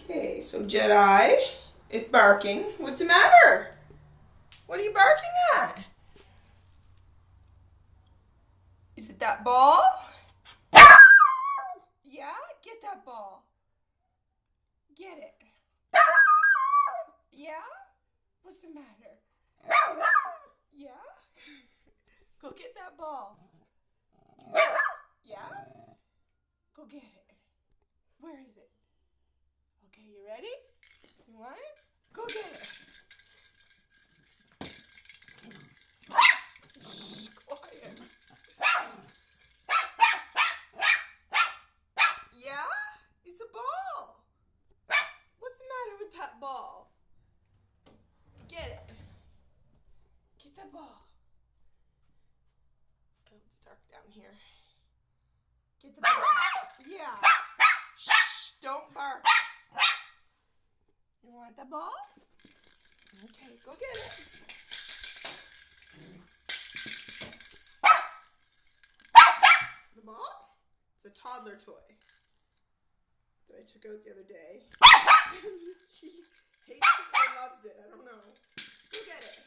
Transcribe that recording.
Okay, so Jedi is barking. What's the matter? What are you barking at? Is it that ball? Yeah? Get that ball. Get it. Yeah? What's the matter? Yeah? Go get that ball. Yeah? Go get it. Where is it? Okay, you ready? You want it? Go get it. Shh, quiet. Yeah? It's a ball. What's the matter with that ball? Get it. Get that ball. Oh, it's dark down here. Get the ball. Yeah. Shh, don't bark. You want the ball? Okay, go get it. The ball? It's a toddler toy that I took out the other day. He hates it or loves it. I don't know. Go get it.